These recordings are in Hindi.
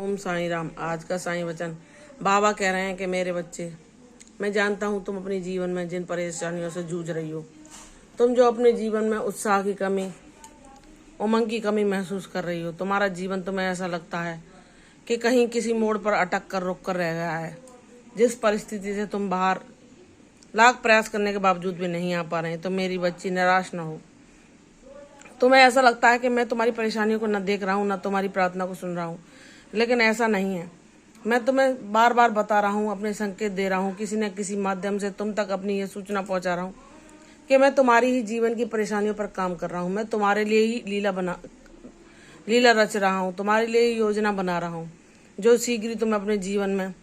ओम साईं राम। आज का साईं वचन बाबा कह रहे हैं कि मेरे बच्चे, मैं जानता हूँ तुम अपने जीवन में जिन परेशानियों से जूझ रही हो, तुम जो अपने जीवन में उत्साह की कमी, उमंग की कमी महसूस कर रही हो, तुम्हारा जीवन तुम्हें ऐसा लगता है कि कहीं किसी मोड़ पर अटक कर रुक कर रह गया है। जिस परिस्थिति से तुम बाहर लाख प्रयास करने के बावजूद भी नहीं आ पा रहे, तो मेरी बच्ची निराश न हो। तुम्हें ऐसा लगता है कि मैं तुम्हारी परेशानियों को न देख रहा हूँ, न तुम्हारी प्रार्थना को सुन रहा हूँ, लेकिन ऐसा नहीं है। मैं तुम्हें बार बार बता रहा हूँ, अपने संकेत दे रहा हूँ, किसी न किसी माध्यम से तुम तक अपनी ये सूचना पहुँचा रहा हूँ कि मैं तुम्हारी ही जीवन की परेशानियों पर काम कर रहा हूँ। मैं तुम्हारे लिए ही लीला रच रहा हूँ, तुम्हारे लिए ही योजना बना रहा हूँ, जो शीघ्र ही तुम्हें अपने जीवन में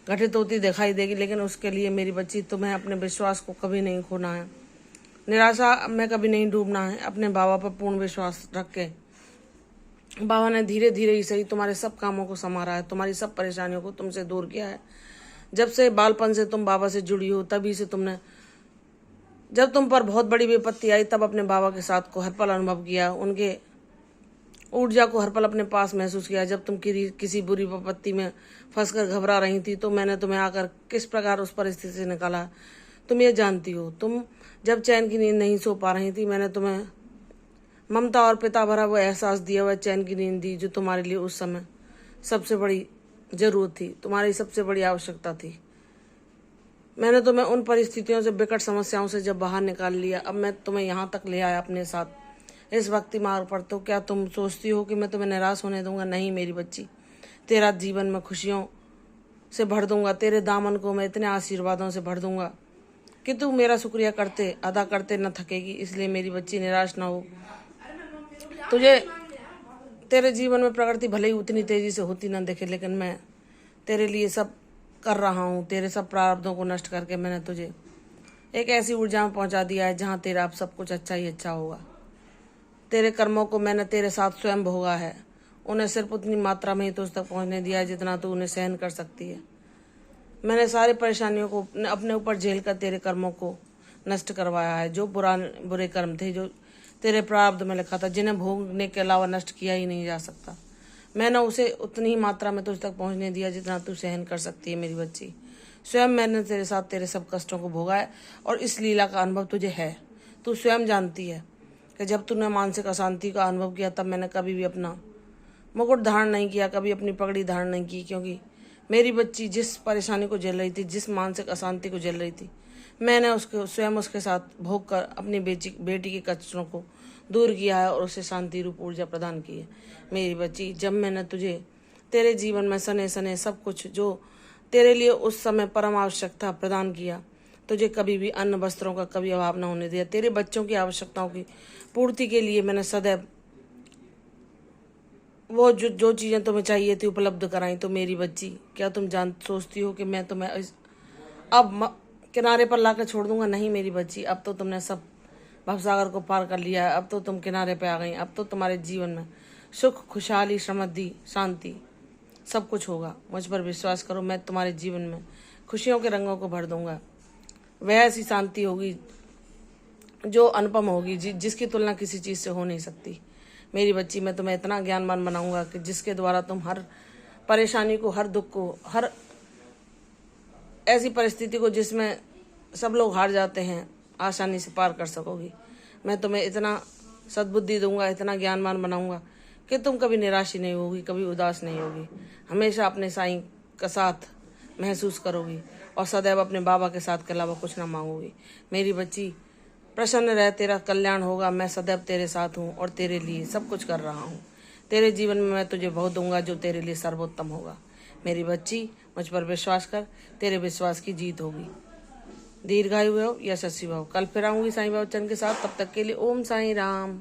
घटित होती दिखाई देगी। लेकिन उसके लिए मेरी बच्ची, तुम्हें अपने विश्वास को कभी नहीं खोना है, निराशा में कभी नहीं डूबना है। अपने बाबा पर पूर्ण विश्वास रख के, बाबा ने धीरे धीरे ही सही तुम्हारे सब कामों को संवारा है, तुम्हारी सब परेशानियों को तुमसे दूर किया है। जब से बालपन से तुम बाबा से जुड़ी हो, तभी से तुमने, जब तुम पर बहुत बड़ी विपत्ति आई, तब अपने बाबा के साथ को हर पल अनुभव किया, उनके ऊर्जा को हर पल अपने पास महसूस किया। जब तुम किसी बुरी विपत्ति में फंसकर घबरा रही थी, तो मैंने तुम्हें आकर किस प्रकार उस परिस्थिति से निकाला, तुम ये जानती हो। तुम जब चैन की नींद नहीं सो पा रही थी, मैंने तुम्हें ममता और पिता भरा वो एहसास दिया, वह चैन की नींद दी जो तुम्हारे लिए उस समय सबसे बड़ी जरूरत थी, तुम्हारी सबसे बड़ी आवश्यकता थी। मैंने तुम्हें उन परिस्थितियों से, विकट समस्याओं से जब बाहर निकाल लिया, अब मैं तुम्हें यहाँ तक ले आया अपने साथ इस भक्ति मार्ग पर। तो क्या तुम सोचती हो कि मैं तुम्हें निराश होने दूंगा? नहीं मेरी बच्ची, तेरा जीवन में खुशियों से भर दूंगा, तेरे दामन को मैं इतने आशीर्वादों से भर दूंगा कि तू मेरा शुक्रिया अदा करते न थकेगी। इसलिए मेरी बच्ची, निराश ना हो। तुझे तेरे जीवन में प्रगति भले ही उतनी तेजी से होती ना दिखे, लेकिन मैं तेरे लिए सब कर रहा हूँ। तेरे सब प्रारब्धों को नष्ट करके मैंने तुझे एक ऐसी ऊर्जा में पहुंचा दिया है जहाँ तेरा अब सब कुछ अच्छा ही अच्छा होगा। तेरे कर्मों को मैंने तेरे साथ स्वयं भोगा है, उन्हें सिर्फ उतनी मात्रा में ही तुझ तक पहुँचने दिया है जितना तू उन्हें सहन कर सकती है। मैंने सारी परेशानियों को अपने ऊपर झेल कर तेरे कर्मों को नष्ट करवाया है। जो बुरे कर्म थे, जो तेरे प्रारब्ध में लिखा था, जिन्हें भोगने के अलावा नष्ट किया ही नहीं जा सकता, मैंने उसे उतनी ही मात्रा में तुझ तक पहुंचने दिया जितना तू सहन कर सकती है मेरी बच्ची। स्वयं मैंने तेरे साथ तेरे सब कष्टों को भोगा है, और इस लीला का अनुभव तुझे है। तू स्वयं जानती है कि जब तूने मानसिक अशांति का अनुभव किया, तब मैंने कभी भी अपना मुकुट धारण नहीं किया, कभी अपनी पगड़ी धारण नहीं की, क्योंकि मेरी बच्ची जिस परेशानी को झेल रही थी, जिस मानसिक अशांति को झेल रही थी, मैंने स्वयं उसके साथ भोग कर अपनी बेटी के कष्टों को दूर किया है और उसे शांति रूप ऊर्जा प्रदान की है। मेरी बच्ची, जब मैंने तुझे तेरे जीवन में सने सने सब कुछ जो तेरे लिए उस समय परम आवश्यक था प्रदान किया, तुझे कभी भी अन्न वस्त्रों का कभी अभाव न होने दिया। तेरे बच्चों की आवश्यकताओं की पूर्ति के लिए मैंने सदैव वो जो चीज़ें तुम्हें चाहिए थी उपलब्ध कराई। तो मेरी बच्ची, क्या तुम सोचती हो कि मैं तुम्हें अब किनारे पर लाकर छोड़ दूंगा? नहीं मेरी बच्ची, अब तो तुमने सब भवसागर को पार कर लिया है, अब तो तुम किनारे पे आ गई। अब तो तुम्हारे जीवन में सुख, खुशहाली, समृद्धि, शांति सब कुछ होगा। मुझ पर विश्वास करो, मैं तुम्हारे जीवन में खुशियों के रंगों को भर दूंगा। वह ऐसी शांति होगी जो अनुपम होगी, जिसकी तुलना किसी चीज़ से हो नहीं सकती। मेरी बच्ची, मैं तुम्हें इतना ज्ञानवान बनाऊंगा कि जिसके द्वारा तुम हर परेशानी को, हर दुख को, हर ऐसी परिस्थिति को जिसमें सब लोग हार जाते हैं, आसानी से पार कर सकोगी। मैं तुम्हें इतना सद्बुद्धि दूंगा, इतना ज्ञानवान बनाऊंगा कि तुम कभी निराश नहीं होगी, कभी उदास नहीं होगी, हमेशा अपने साईं का साथ महसूस करोगी और सदैव अपने बाबा के साथ के अलावा कुछ ना मांगोगी। मेरी बच्ची, प्रसन्न रह, तेरा कल्याण होगा। मैं सदैव तेरे साथ हूँ और तेरे लिए सब कुछ कर रहा हूँ। तेरे जीवन में मैं तुझे बहुत दूंगा जो तेरे लिए सर्वोत्तम होगा। मेरी बच्ची, मुझ पर विश्वास कर, तेरे विश्वास की जीत होगी। दीर्घायु भव, यशस्वी भव। कल फिर आऊंगी साईं बाबा वचन के साथ, तब तक के लिए ओम साईं राम।